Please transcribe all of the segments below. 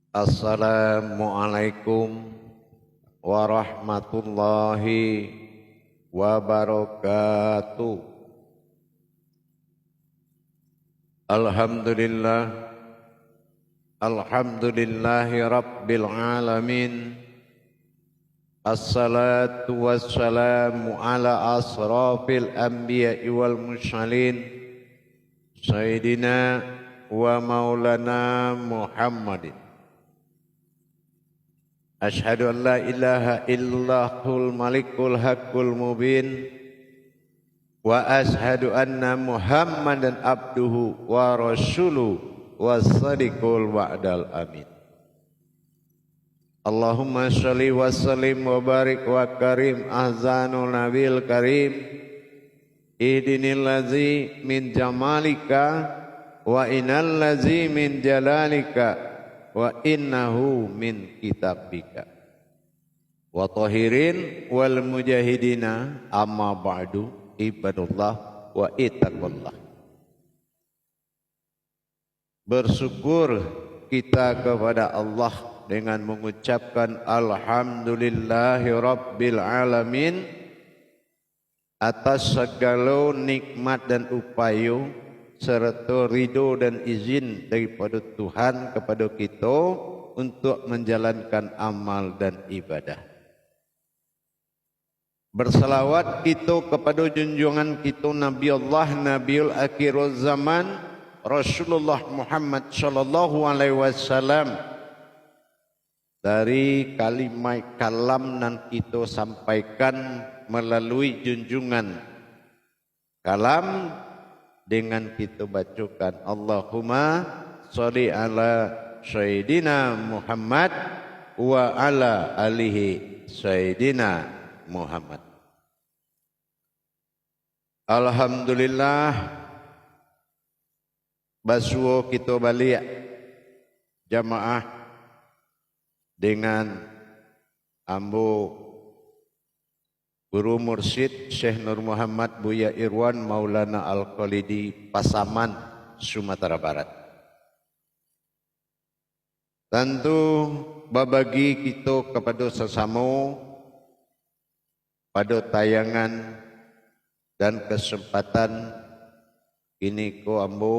Assalamualaikum warahmatullahi wabarakatuh. Alhamdulillahi rabbil alamin. Assalatu wassalamu ala asrafil anbiya'i wal mursalin Sayyidina wa maulana Muhammadin. Ashhadu an la ilaha illallahul malikul haqqul mubin wa ashhadu anna Muhammadan abduhu wa rasuluhu was-sadiqul wa'dal amin. Allahumma shalli wa sallim wa barik wa karim ahzanul nabil karim idinil ladzi min jamalika wa innal ladzi min jalalika wa innahu min kitabika wa tahirin wal mujahidina amma ba'du ibadullah wa ittaqullah. Bersyukur kita kepada Allah dengan mengucapkan alhamdulillahi rabbil alamin atas segala nikmat dan upaya serta ridho dan izin daripada Tuhan kepada kita untuk menjalankan amal dan ibadah. Bersalawat kita kepada junjungan kita Nabi Allah Nabiul Akhirul Zaman Rasulullah Muhammad sallallahu alaihi wasallam. Dari kalimat kalam yang kita sampaikan melalui junjungan kalam dengan kita bacakan Allahumma sholli ala Sayyidina Muhammad wa ala alihi Sayyidina Muhammad. Alhamdulillah basuh kita balik jamaah dengan ambo Guru Mursyid Syekh Nur Muhammad Buya Irwan Maulana Al-Khalidi Pasaman, Sumatera Barat. Tentu babagi kita kepada sesama pada tayangan dan kesempatan ini ko ambo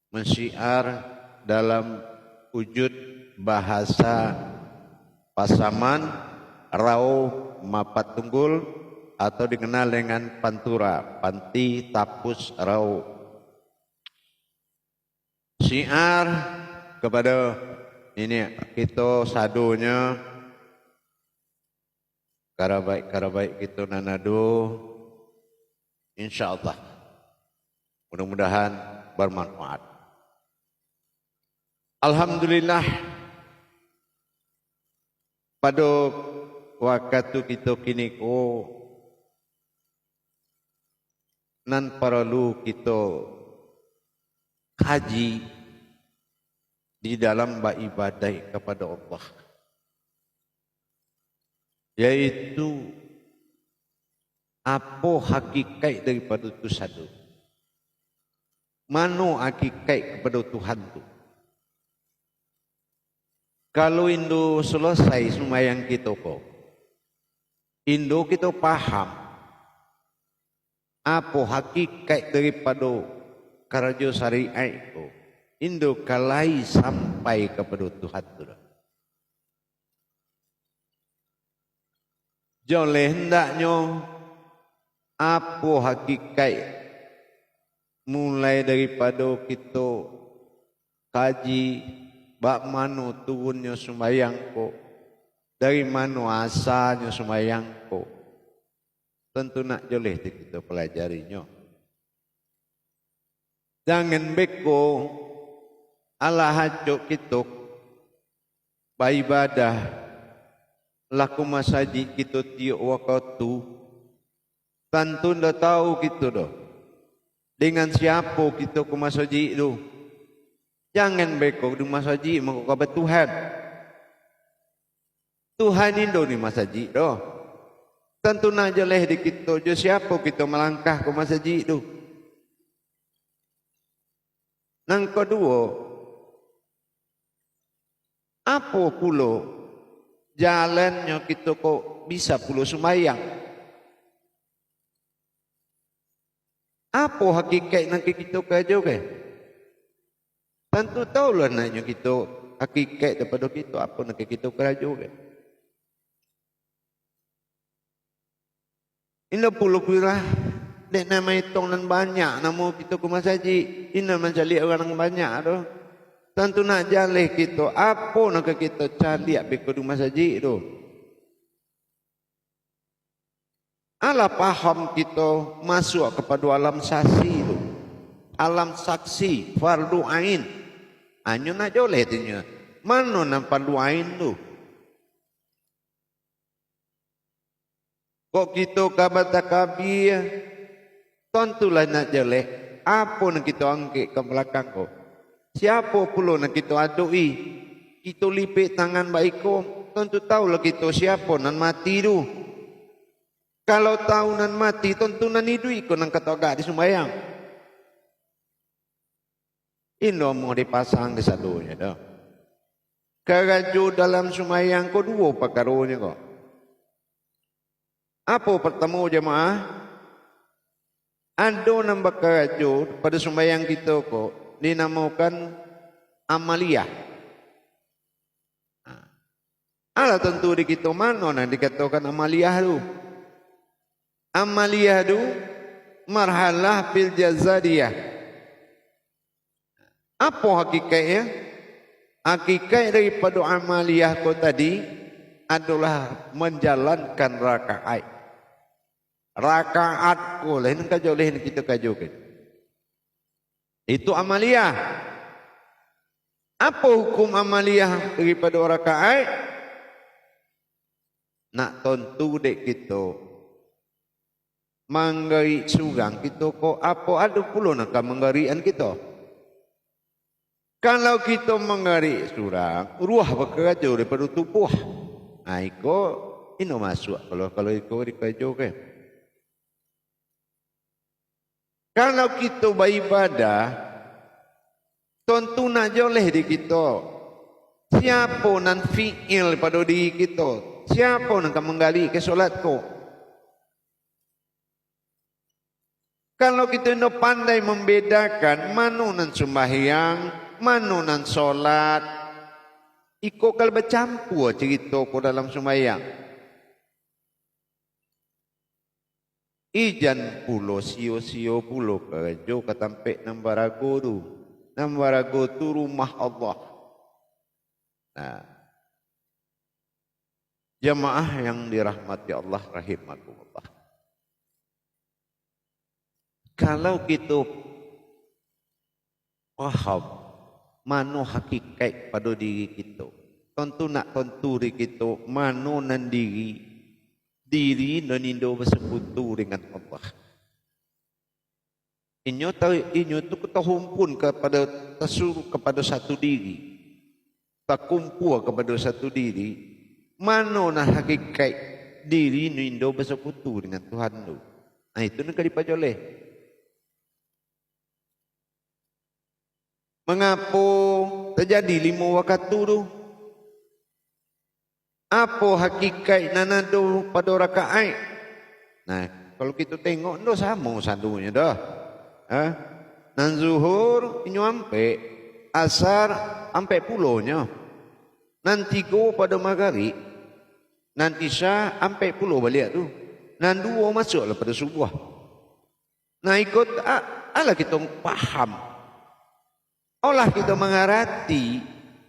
mensyiar dalam wujud bahasa Pasaman Rau Mapat Tunggul atau dikenal dengan Pantura, Panti Tapus Rau. Syiar kepada ini kita sadunya karabaik kita nanado, insyaallah mudah-mudahan bermanfaat. Alhamdulillah pada waktu kita kini ko nan perlu kita kaji di dalam beribadah kepada Allah, yaitu apa hakikat daripada itu satu, mana hakikat kepada Tuhan itu. Kalau Indo selesai sembahyang kita kok, Indo kita paham apa hakikat daripada kerja syariat itu, Indo kalai sampai kepada Tuhan itu. Joleh hendaknya apa hakikat mulai daripada kita kaji bak mana turunnya sembahyang kok, dari mana asalnya sembahyang kok, tentu nak joleh kita pelajarinya. Jangan beko ala hajok kita beribadah laku masjid kita tiap waktu, tentu dah tahu kita dah dengan siapa kita ke masjid itu. Jangan beko di masjid mengucapkan Tuhan. Tuhan itu di masjid doh. Tentu nak jeleh di kita, je siapa kita melangkah ke masjid itu. Yang kedua, Apa pula jalannya kita kok bisa pula sembahyang? Apa hakikat nak kita kerja ke? Tentu tahulah naknya kita hakikat daripada kita apa nak kita kerja ke? Ini puluh pula dek nama hitung dan banyak nama kita ke masjid. Ini mencari orang banyak tu. Tentu nak jalih kita apa nak kita cari abis ke masjid tu. Ala paham kita masuk kepada alam saksi tu. Alam saksi fardu ain. Hanya nak joleh tinya. Mana nak fardu ain tu? Kok kita kabata kabir, tentulah nak jelek. Apa nak kita angkat ke belakang kau? Siapa pula nak kita adui? Kita lipik tangan baik kau. Tentu tahulah kita siapa nan mati tu. Kalau tahu nan mati, tentu nan hidui kau nan kata agak di sembahyang. Ini mau dipasang ke sadunya dah. Keraju dalam sembahyang kau dua pakarunya kau. Apa pertama jemaah? Ada nambah keraju pada sembahyang kita kok dinamakan amaliyah. Ala tentu di kita mana nak dikatakan amaliyah tu? Amaliyah tu marhalah fil jazadiyah. Apa hakikatnya? Hakikat daripada amaliyah kau tadi adalah menjalankan rakaat. Rakaat ko lain kajo lain kita kajokan. Itu amaliyah. Apa hukum amaliyah daripada rakaat? Nak tentu dek kita menggari surang kita ko apa ada pula nak menggarian kita. Kalau kita menggari surang, ruah berkerja daripada tubuh. Iko ini masuk kalau iko dikajokan. Kalau kita beribadah, tentu nak joleh di kita. Siapa nan fi'il pada diri kita? Siapa nak menggali ke solat ko? Kalau kita nak pandai membedakan mana nan sembahyang, mana nan solat, ikut kalau bercampur cerita ko dalam sembahyang. Ijan pulo sio pulo kerja katampek nambarago tu. Nambarago tu rumah Allah. Nah. Jemaah yang dirahmati Allah rahimakumullah. Kalau kita paham mana hakikat pada diri kita. Tentu nak tentu diri kita mana nan diri dan indo bersekutu dengan Allah. Inyo tu kita humpun kepada tersuruh kepada satu diri. Tak kumpul kepada satu diri. Mana nak hakikat diri indo bersekutu dengan Tuhan tu. Nah itu nak dipajoleh. Mengapa terjadi 5 waktu tu? Apa hakikat nanado pada rakaat? Nah, kalau kita tengok dah sama satunya dah. Nan zuhur inyo ampe, asar ampe pulonya. Nan 3 pada maghrib, nan isya ampe pulo balik tu. Nan 2 masuklah pada subuh. Nah ikut ala kita paham. Olah kita mengerti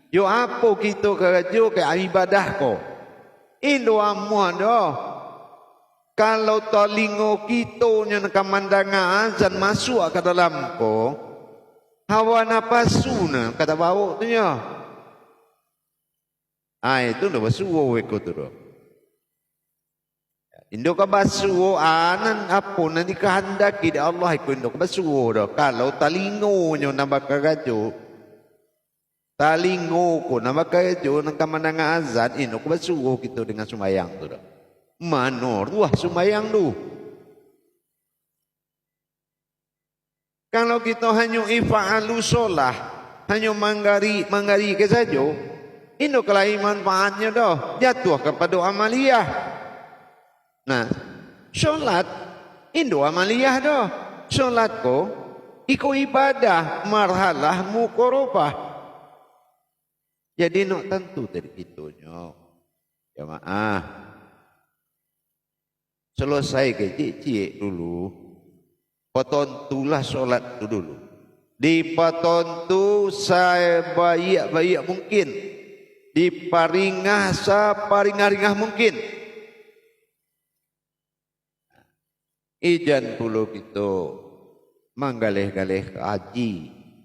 yo apa kita kerja ke ibadah ko. Indo amuan dah. Kalau telinga kita nya nak mandangan azan masuk ke dalam ko, hawa napasu na kata bau tu nya. Itu dah basuh ko tu dah. Indo ka basuh anan apa nanti kehendaki Allah ko indo ka basuh dah. Kalau telinga nya nak kerja talingo ko na makajo ng kamananga azan ino ko basugo kita dengan sumayang tu dah. Manor ruah sumayang tu. Kalau kita hanya ifa'alu solah, hanya manggari ke saja, Indo kelai manfaatnya dah jatuh kepada amaliyah. Nah, solat Indo amaliyah dah. Solat ko iko ibadah marhalah mukorobah. Jadi nak tentu dari itunya. Jamaah. Selesai ke cik dulu. Patontulah solat tu dulu. Di patontu saya baik-baik mungkin. Di paringah saparingah-ringah mungkin. Ijan puluh kita manggalih-galih kaji.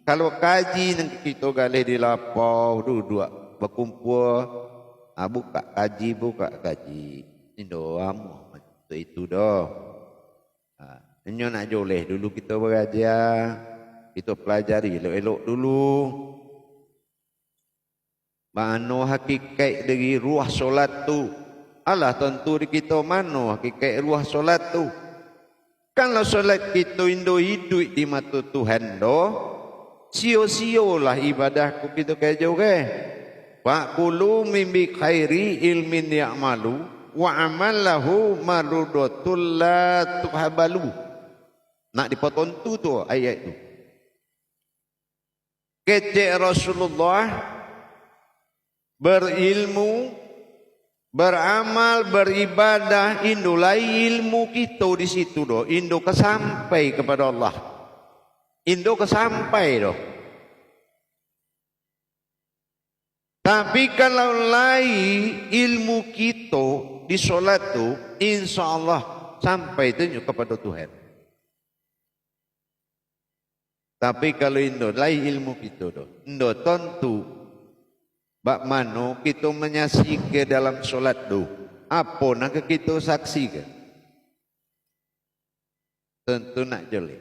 Kalau kaji nanti kita galih di lapau duduk berkumpul, buka kaji. Ini doa itu dah. Ini nak joleh dulu kita belajar, kita pelajari elok-elok dulu. Mana hakikat dari ruah solat tu? Allah tentu di kita mana hakikat ruah solat tu? Kalau solat kita hidup di mata Tuhan doh, sio-siolah ibadahku kita kerja ke. Faqulu mimbi khairi ilmin ya'malu wa amallahu marudatul la tuhabalu. Nak dipotong tu ayat tu. Kecek Rasulullah berilmu, beramal, beribadah, indulai ilmu kita di situ doh. Indo kesampai kepada Allah. Indo kesampai doh. Tapi kalau lain ilmu kita di solat tu, insya Allah sampai tunjuk kepada Tuhan. Tapi kalau Indo lain ilmu kita doh, Indo tentu bak mano kita menyaksikan dalam solat tu, apa nak kita saksikan? Tentu nak jelek.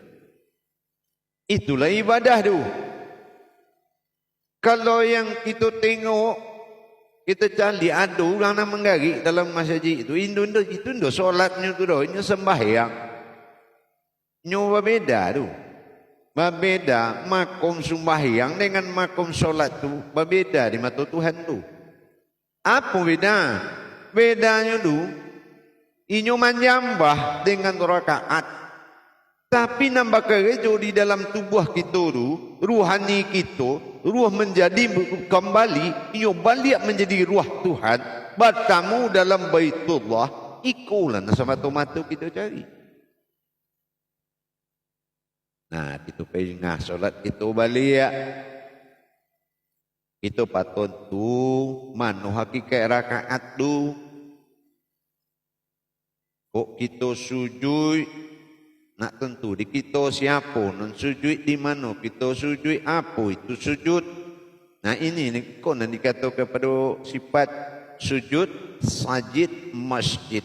Itulah ibadah tu. Kalau yang kita tengok, kita cari ada orang nak menggarik dalam masjid itu, Indo solatnya tu doh, ini sembahyang. Nyoba beda tu. Berbeda makom sembahyang dengan makom solat tu berbeda di mata Tuhan tu. Apa beda? Bedanya tu inyo menjambah dengan rakaat. Tapi nambah kerja di dalam tubuh kita tu, ruhani kita, ruh menjadi kembali, inyo balik menjadi ruh Tuhan, bertemu dalam Baitullah, ikulah semata-mata kita cari. Nah, kita ingat solat kita balik. Kita patut tu mano hakikat rakaat tu. Kok kita sujud nak tentu di kita siapa non sujud di mana kita sujud apa itu sujud. Nah ini kok nanti dikata kepada sifat sujud sajid masjid.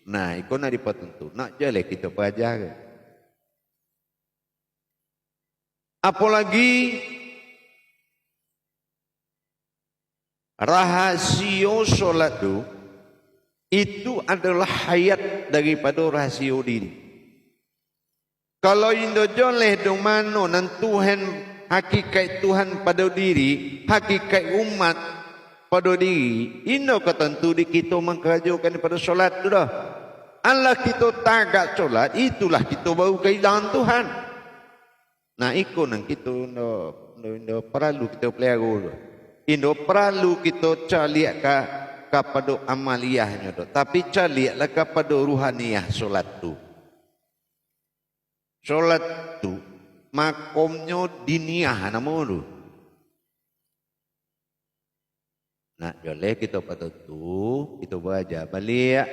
Nah ikut nak dipatentu nak jalan kita pelajari. Apalagi rahasio solat itu adalah hayat daripada rahasio diri. Kalau Indo joleh dong mano nan Tuhan hakikat Tuhan pada diri, hakikat umat pada diri, Indo ketentu di kita mengkerajukan pada solat tu dah. Allah kita tagak solat, itulah kita baru kehilangan Tuhan. Nah ikut nang kita Indo perlu kita pelihara. Indo perlu kita caliak kepada amaliyahnya tu. Tapi caliaklah kepada ruhaniyah solat tu. Solat tu makomnya diniyah nama tu. Nah boleh kita patut tu kita baca balik.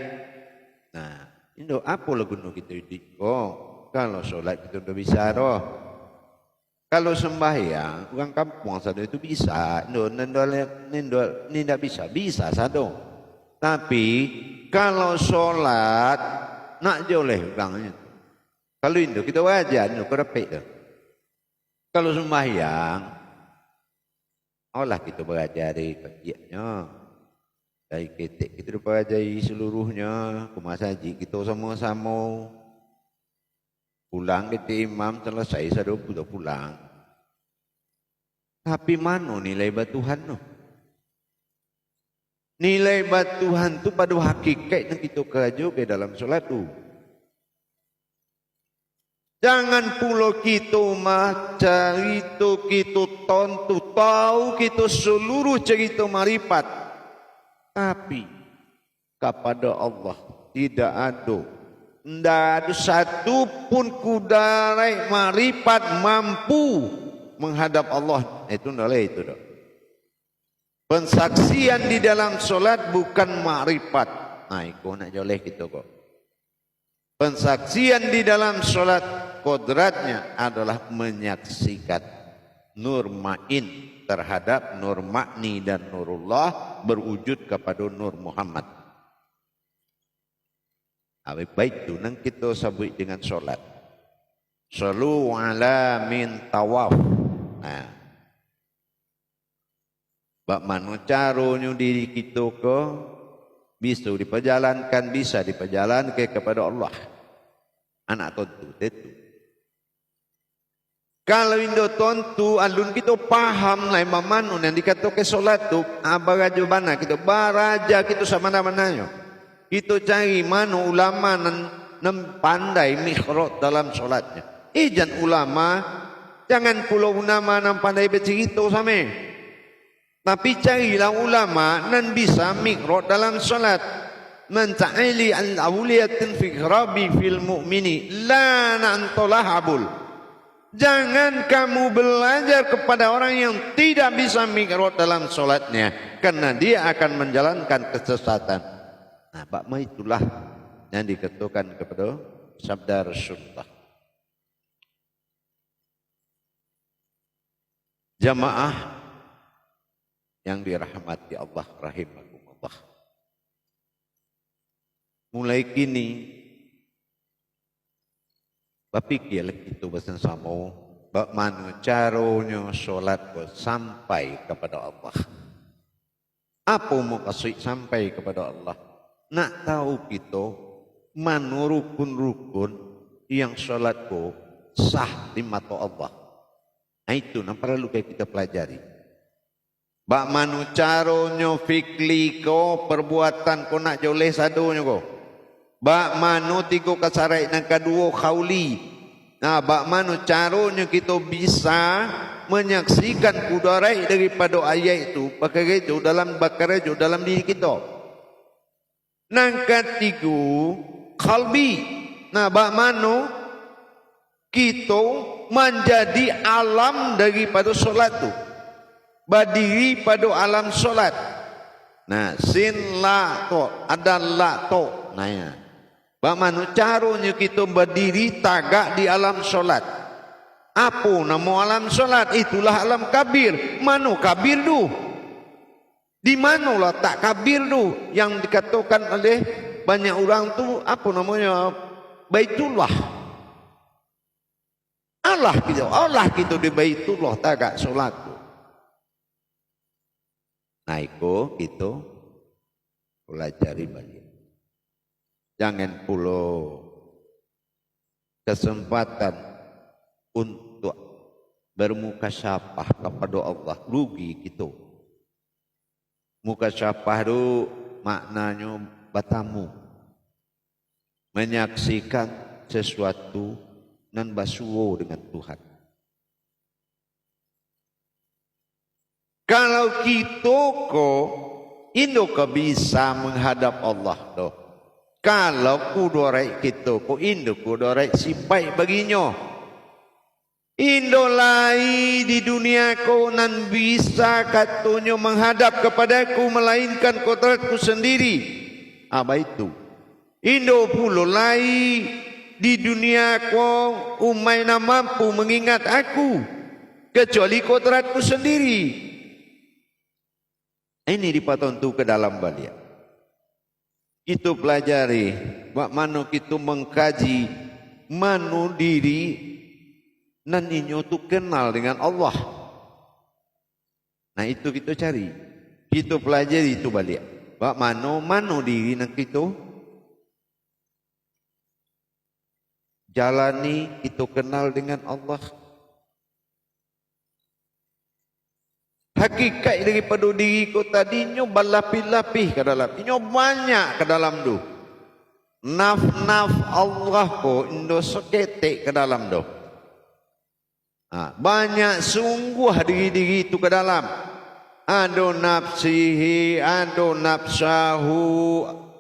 Nah Indo apa lah guna kita hidup? Kalau solat kita dah bisa dah. Kalau sembahyang, orang kampung sada itu bisa. Ini tidak bisa. Bisa sada. Tapi kalau solat, nak joleh orangnya. Kalau itu kita wajar, itu kerepek dah. Kalau sembahyang, Allah kita pelajari kajiannya. Dari ketik kita pelajari seluruhnya. Kumasaji kita sama-sama. Pulang kita imam selesai sudah pulang. Tapi mana nilai Tuhan tu? Nilai batuhan tu pada hakikat yang kita kerja ke dalam solat tu. Jangan pula kita cerita, kita tonton, tahu kita seluruh cerita marifat. Tapi kepada Allah tidak ada. Tidak ada satu pun kudarai marifat mampu menghadap Allah. Itu adalah itu dah. Pensaksian di dalam solat bukan marifat. Nah, itu nak joleh kita kok. Pensaksian di dalam solat kodratnya adalah menyaksikan nur ma'in terhadap nur ma'ni dan nurullah berwujud kepada nur Muhammad. Baik itu nang kita sebut dengan solat. Salu ala min tawaf. Nah. Bak mana caranya diri kita ke bisa diperjalankan, bisa diperjalankan kepada Allah. Anak tontu itu. Kalau indo tontu alun kita paham lah mana yang dikatakan solat tu abaraja mana kita baraja kita sama mananya. Kita cari mana ulama nan pandai mikhrot dalam solatnya. Ijan ulama jangan pula ulama nan pandai bercerita sama. Tapi carilah ulama nan bisa mikrot dalam salat. Man ta'ali al-awliyatin fi ghrabi fil mu'mini la nantolahabul. Jangan kamu belajar kepada orang yang tidak bisa mikrot dalam salatnya, karena dia akan menjalankan kesesatan. Nah, bakma itulah yang dikatakan kepada sabda Rasulullah. Jamaah yang dirahmati Allah rahimakumullah. Mulai kini berpikirlah kita bersama bagaimana caranya solat sampai kepada Allah. Apa maksud sampai kepada Allah? Nak tahu kita mana rukun-rukun yang solatku sah di mata Allah. Nah itu yang perlu kita pelajari. Bak manu caronyo fikli ko perbuatan ko nak joleh sadonya ko. Bak manu tigo kasarai nang kedua kauli. Nah bak manu caronyo kita bisa menyaksikan kudarai daripada ayat itu. Pakai itu dalam bakar itu dalam diri kita. Nang ketiga kalbi. Nah bak manu kita menjadi alam daripada solat tu. Berdiri pada alam solat. Nah, sin la to, ada la to. Nah ya. Bagaimana caranya kita berdiri tagak di alam solat? Apa nama alam solat? Itulah alam kabir. Mana kabir tu? Di mana letak kabir tu? Yang dikatakan oleh banyak orang tu apa namanya? Baitullah. Allah kita di Baitullah tagak solat tu. Nah itu kita pelajari balik. Jangan pula kesempatan untuk bermukasyafah kepada Allah. Rugi kita. Mukasyafah itu maknanya bertamu. Menyaksikan sesuatu dan bersuara dengan Tuhan. Kalau kita Indo bisa menghadap Allah doh. Kalau kudorai kita Indo kudorai sipai baginya. Indo lai di dunia ko nan bisa katanya menghadap kepadaku melainkan kodratku sendiri. Apa itu? Indo pula lai di dunia ko umai na mampu mengingat aku kecuali kodratku sendiri. Ini dipatontu ke dalam balik. Kita pelajari bagaimana kita mengkaji manu diri nan inyo tu kenal dengan Allah. Nah itu kita cari. Kita pelajari itu balik. Bagaimana manu diri nan kita jalani, kita kenal dengan Allah. Hakikat daripada diri ko tadinya berlapis-lapis ke dalam. Inyo banyak ke dalam tu. Naf-naf Allah ko indo seketik ke dalam tu. Banyak sungguh diri-diri itu ke dalam. Ado nafsihi, ado nafsahu,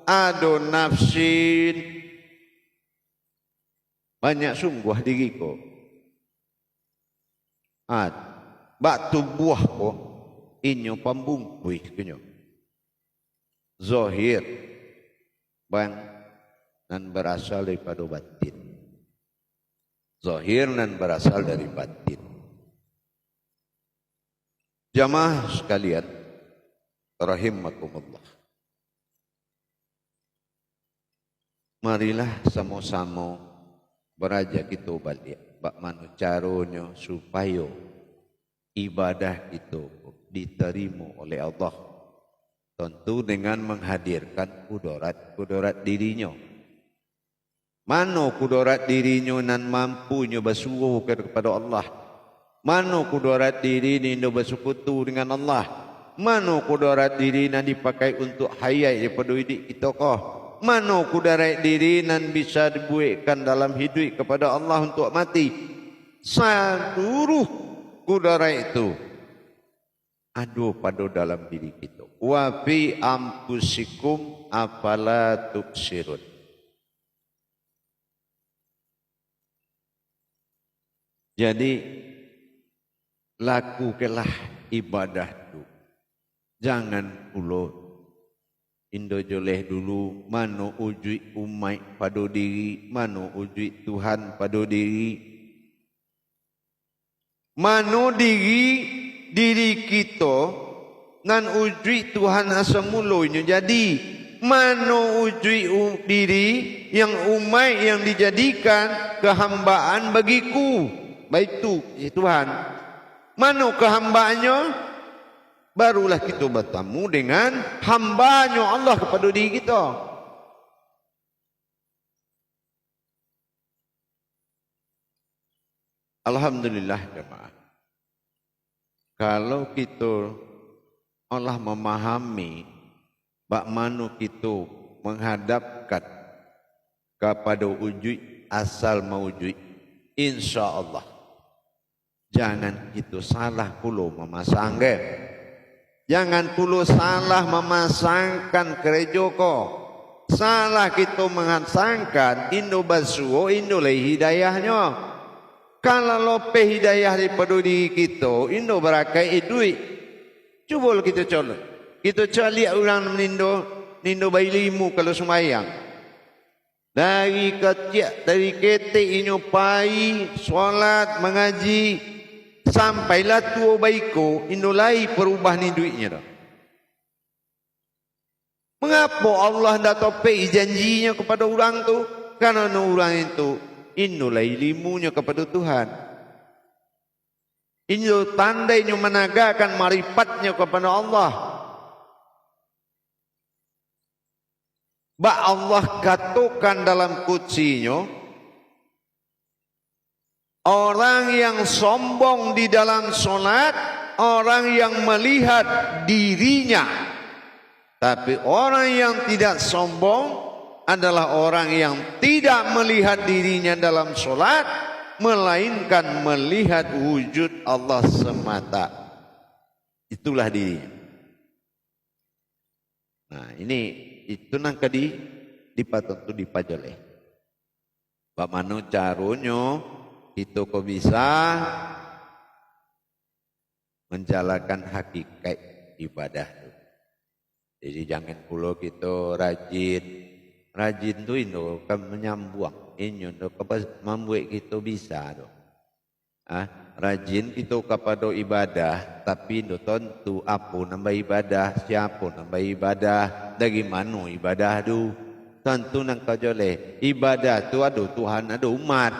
ado nafsin. Banyak sungguh diri ko. Bak tubuh ko inyo pambungkui kenyo. Zahir bang dan berasal daripada batin. Zahir dan berasal dari batin. Jamaah sekalian, rahimakumullah. Marilah sama-sama beraja kita balik. Bak manu caranya supaya ibadah itu diterima oleh Allah. Tentu dengan menghadirkan kudarat dirinya. Mana kudarat dirinya nan mampunya bersuruh kepada Allah. Mana kudarat diri ni bersekutu dengan Allah. Mana kudarat diri nan dipakai untuk hayat daripada hidup kita kah. Mana kudarat diri nan bisa dibuatkan dalam hidup kepada Allah untuk mati. Seluruh kudarat itu ada pada dalam diri kita. Wa fi ampusikum afala tubsirun. Jadi lakukanlah ibadah itu. Jangan pula indo joleh dulu mano uji umat pada diri, mano uji Tuhan pada diri. Mano diri kita nan uji Tuhan asamulanya. Jadi mano uji diri yang umat yang dijadikan kehambaan bagiku. Baik tu Tuhan. Mana kehambaannya? Barulah kita bertemu dengan hambanya Allah kepada diri kita. Alhamdulillah jemaah. Kalau kita Allah memahami bak mana kita menghadapkan kepada wujud asal mawujud, insya-Allah jangan kita salah pula memasang game. Jangan pula salah memasangkan gereja ko. Salah kita mengasangkan Indo basuh, Indo leh hidayahnya. Kalau lope hidayah daripada diri kita, Indo berakai duit. Cuba kita colok. Kita cari orang nindo bayi limu kalau sembahyang. Dari kecil, dari ketik inyo pai, solat, mengaji, sampailah tua baiko, indolai perubah ni duitnya dah. Mengapa Allah dah topi janjinya kepada orang tu? Karena orang itu indolai ilmunya kepada Tuhan. Indo tandainya menagakan marifatnya kepada Allah. Ba Allah katakan dalam kutsinya, orang yang sombong di dalam solat, orang yang melihat dirinya. Tapi orang yang tidak sombong adalah orang yang tidak melihat dirinya dalam solat, melainkan melihat wujud Allah semata. Itulah dirinya. Nah ini itu nang kadi dipatut dipajoleh. Bagaimana caranya kita kok bisa menjalankan hakikat ibadah itu. Jadi jangan pula kita rajin tu indo kan menyambung inyo tu membuat kita bisa tu. Rajin kita kepada ibadah, tapi indo tentu apa nambah ibadah, siapa nambah ibadah, dari mana ibadah tu. Tentu nang kajoleh ibadah tu ada Tuhan, ada umat.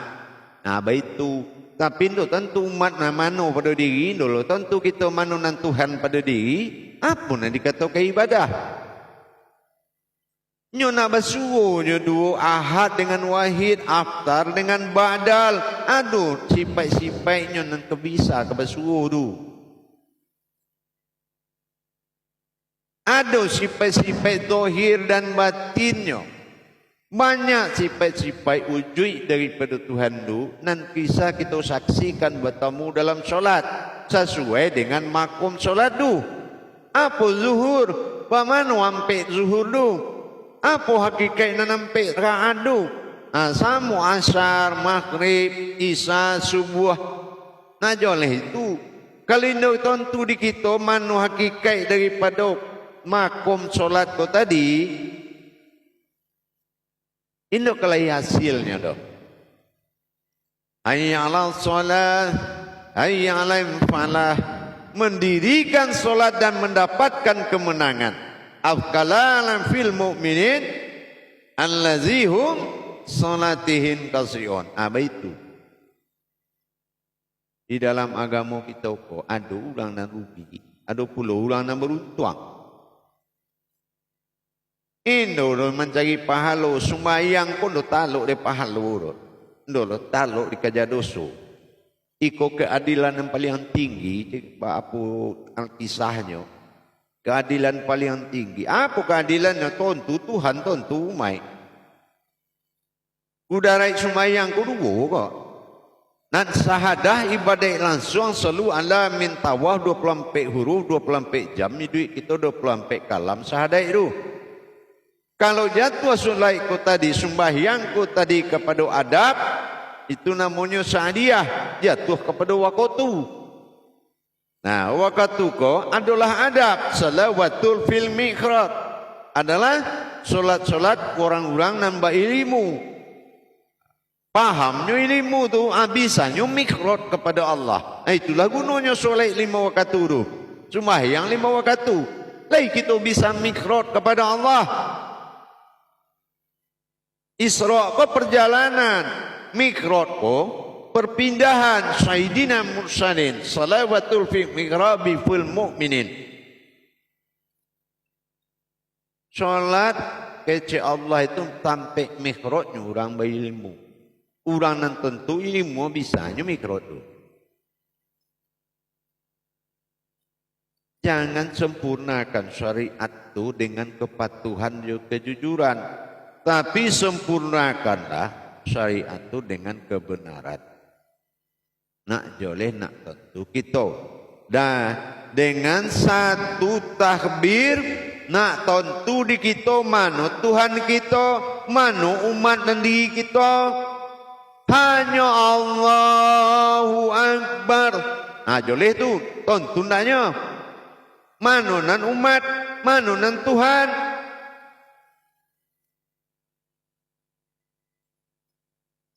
Nah baik tu. Tapi indo tentu umat mana pada diri, indo tentu kita mana nan Tuhan pada diri. Apa nak dikatakan ibadah? Nyo nak bersuruh nyo dua ahad dengan wahid, aftar dengan badal. Aduh, sifat-sifat nyo nak kebisa ke bersuruh tu. ada sifat-sifat zahir dan batinnya. Banyak sifat-sifat wujud daripada Tuhan itu, dan kisah kita saksikan bertemu dalam solat sesuai dengan makom solat itu. Apa zuhur? Bagaimana sampai zuhur itu? Apa hakikatnya sampai rakaat itu? Samu asar, maghrib, isya, subuh. Nah oleh itu, kalau ini tentu di kita mana hakikat daripada makom solat itu tadi, ini kalau hasilnya dah. Hayya 'alal shalah, hayya 'alal falah. Mendirikan solat dan mendapatkan kemenangan. Afqalalan fil mu'minin allazihum salatihim qasiyun. Apa itu? Di dalam agama kita kok ada orang dan rugi, ada pula orang dan beruntung. Indo mencari pahala, sembahyang pun do taluk de pahala. Indo taluk di kerja dosa. Iko keadilan yang paling tinggi, apa kisahnya? Keadilan paling tinggi. Apa keadilannya? Tentu Tuhan, tentu umat. Udarai sembahyang kedua kok. Dan sahadah ibadah langsung selalu ala min tawah 24 huruf 24 jam ni duit kita 24 kalam sahadah itu. Kalau jatuh solat ko tadi sembahyang ko tadi kepada adab, itu namanya sa'diyah, jatuh kepada waktu. Nah, waktu ko adalah adab, salawatul fil mihrab. Adalah solat-solat orang-orang nambah ilmu. Pahamnya ilmu tu, bisanya mihrab kepada Allah. Itulah gunanya solat 5 waktu tu. Sembahyang 5 waktu. Lai kita bisa mihrab kepada Allah. Isra' ko perjalanan, mikrot ko perpindahan. Sayyidina mursalin salawatul fi mikrabi fil mu'minin. Salat kece Allah itu sampai mikrotnya orang berilmu. Orang yang tentu ilmu bisanya mikrot itu. Jangan sempurnakan syariat itu dengan kepatuhan dan kejujuran. Tapi sempurnakanlah syariat itu dengan kebenaran. Nak joleh, nak tentu kita. Dan dengan satu takbir, nak tentu di kita mana Tuhan kita, mana umat dan diri kita. Hanya Allahu Akbar. Nah joleh tu, tentu naknya. Mana nan umat, mana nan Tuhan.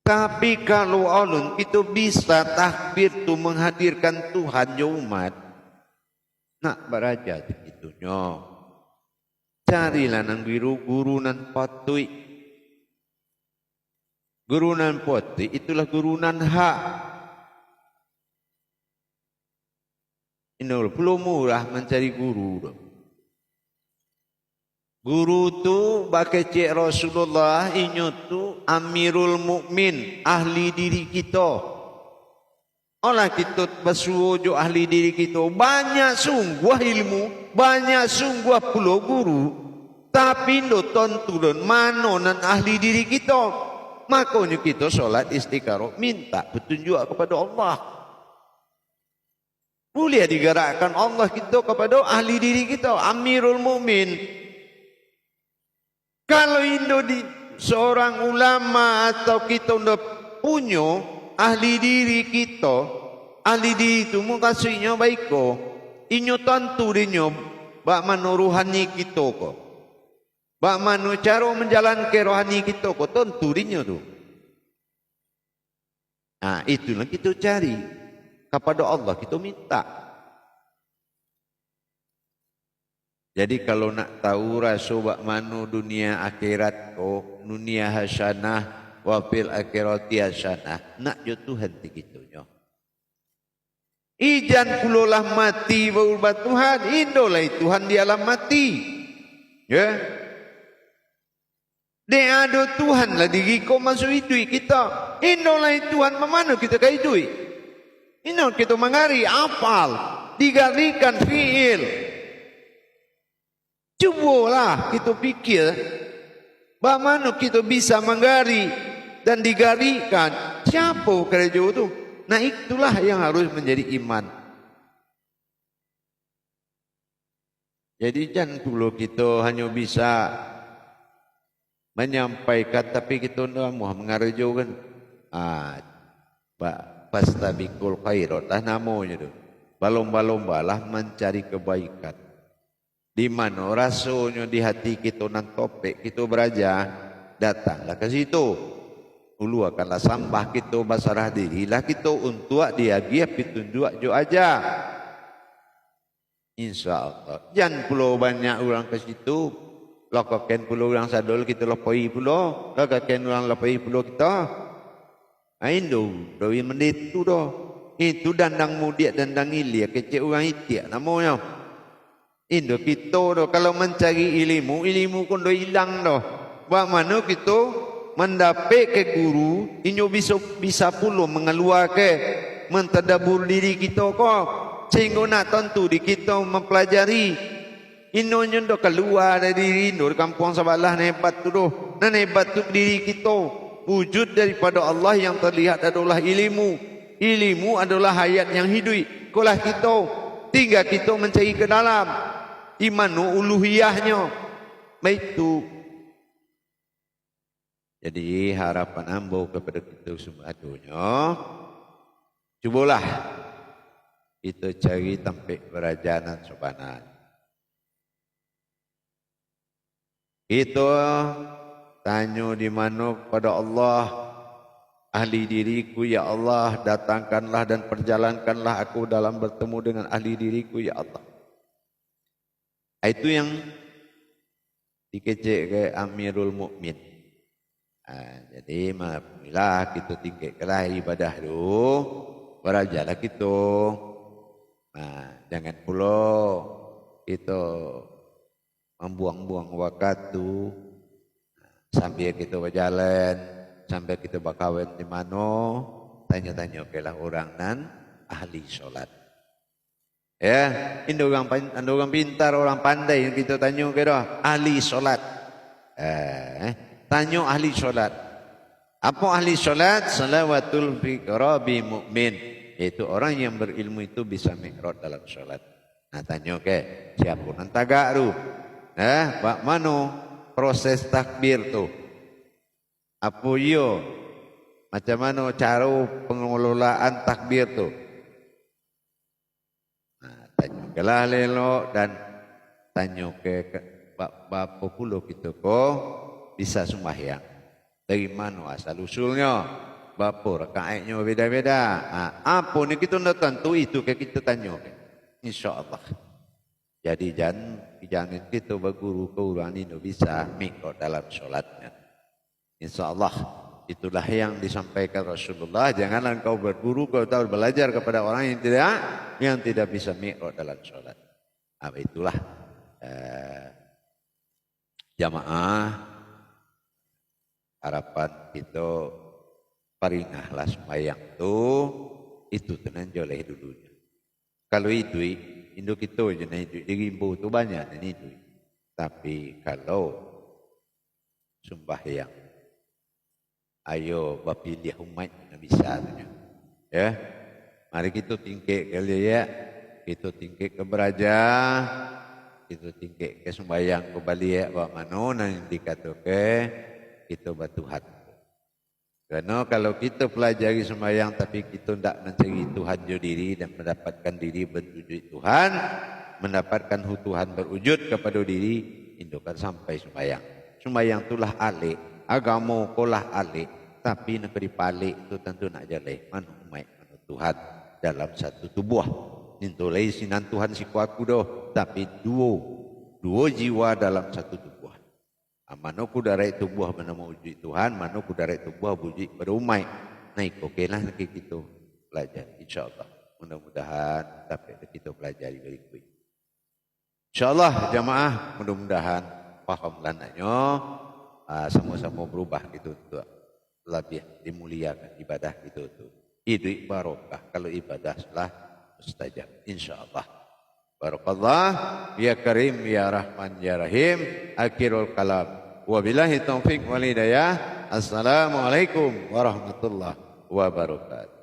Tapi kalau alun kita bisa takbir tu menghadirkan Tuhan ya umat, nak beraja begitunya. Carilah nang biru guru nan patui. Guru nan patui itulah guru nan hak. Ini belum murah mencari guru. Guru tu bagai cik Rasulullah inyo tu Amirul Mukmin, ahli diri kita. Olah kita bersujo ahli diri kita. Banyak sungguh ilmu, banyak sungguh pula guru. Tapi no tentu dan mana nan ahli diri kita. Makanya kita solat istikharah minta petunjuk kepada Allah. Boleh digerakkan Allah kita kepada ahli diri kita, Amirul Mukmin. Kalau Indo di seorang ulama atau kita udah punya ahli diri kita, ahli diri itu mukasihnya baik ko, inyo tentu dinyo, bak mano rohani kita ko, bak mano cara menjalankan rohani kita ko, tentu dinyo tu. Nah itulah kita cari kepada Allah, kita minta. Jadi kalau nak tahu rasa bak mano dunia akhirat ko, dunia hasanah wa fil akhirati hasanah, nak jo Tuhan tikitunya. Ijan pulolah mati berubah Tuhan, indolah Tuhan di alam mati. Ya. Dia ada Tuhan lah diri kau masuk hidup kita. Indolah Tuhan memana kita ke hidup. Indo kita mengari apal, digalikan fiil. Cubalah kita pikir bagaimana kita bisa menggari dan digarikan. Siapa kerja itu? Nah itulah yang harus menjadi iman. Jadi jangan dulu kita hanya bisa menyampaikan tapi kita tidak mau mengarjukan. Fastabiqul khairat lah namanya tu. Balom-balombalah mencari kebaikan. Di mana rasanya di hati kita nan topik kita beraja, datanglah ke situ. Ulu akanlah sambah kita basarah dirilah kita untuk dia pitunjuk jo aja. InsyaAllah. Jangan pulau banyak orang ke situ. Lokaken pulau orang sadol kita lepai pulau. Lokaken orang lepai pulau kita. Aindo, doi menit tu dah. Itu dandang mudia dandang ilia kecil orang itiak namanya. Indo kita dah kalau mencari ilmu pun dah hilang dah. Bagaimana kita mendapat ke guru, inyo bisa pula mengeluarkan mentadabur diri kita kok. Sehingga nak tentu di kita mempelajari. Inyo dah keluar dari diri, di kampung sebelah hebat tu dah. Dan hebat tu diri kita. Wujud daripada Allah yang terlihat adalah ilmu. Ilmu adalah hayat yang hidup. Kulah kita, tinggal kita mencari ke dalam. Imanu uluhiyahnya. Baik tu. Jadi harapan ambo kepada kita semua adunya. Cubalah kita cari tempat berajanan sobanan. Kita tanya di mana kepada Allah. Ahli diriku ya Allah, datangkanlah dan perjalankanlah aku dalam bertemu dengan ahli diriku ya Allah. Itu yang dikecek ke Amirul Mukmin. Jadi bila kita tingkatkanlah ibadah itu, berajalah kita. Jangan pula kita membuang-buang waktu tu sambil kita berjalan, sambil kita berkawan di mana, tanya-tanya kelah orang nan ahli solat. Ya, ini orang pintar, orang pandai yang kita tanya ke dah ahli solat. Tanya ahli solat. Apa ahli solat? Salawatul fiqrabi mu'min. Itu orang yang berilmu itu bisa mikrot dalam solat. Nah tanya ke siapa nan tagak tu? Bak mano proses takbir tu? Apa yo? Macam mana cara pengelolaan takbir tu? Tanyalah lelo dan tanya ke bapa pula kita ko bisa sembahyang. Dari mana asal usulnya? Bapa rakaatnya beda-beda. Apa ni kita nak tentu itu ke kita tanya. InsyaAllah. Jadi jangan kita berguru ke orang ini bisa mikro dalam solatnya. InsyaAllah. Itulah yang disampaikan Rasulullah. Janganlah engkau berguru, kau tahu belajar kepada orang yang tidak bisa mi'raj dalam sholat. Itulah jamaah harapan kita paringahlah sembahyang itu tenan joleh dulunya. Kalau itu Indo kita je di rimbu tu banyak dan itu. Tapi kalau sembahyang ayo bapilih umat yang bisa tanya. Ya. Mari kita tingkik kali ya. Kita tingkik ke beraja. Kita tingkik ke sembahyang kembali ya. Bahawa mana yang dikatakan kita bertuhan. Karena kalau kita pelajari sembahyang tapi kita tidak mencari Tuhan jauh diri dan mendapatkan diri berwujud Tuhan. Mendapatkan Tuhan berwujud kepada diri. Itu kan sampai sembahyang. Sembahyang itulah alik. Agama kolah alik, tapi negeri palik itu tentu nak jaleh manu umat manu Tuhan dalam satu tubuh. Nintolai sinan Tuhan si kuaku doh, tapi dua jiwa dalam satu tubuh. Manu kudarai tubuh menemu wujud Tuhan, manu kudarai tubuh wujud berumai. Naik okeylah nanti kita belajar, insyaallah. Mudah-mudahan dapat kita pelajari berikut. Insyaallah jamaah, mudah-mudahan paham lananya. Sama-sama berubah gitu untuk lebih dimuliakan ibadah itu tu. Itu barokah kalau ibadah salah mustajab insyaallah. Barakallah, ya Karim, ya Rahman, ya Rahim. Akhirul kalam. Wabillahi taufiq wal hidayah. Assalamualaikum warahmatullahi wabarakatuh.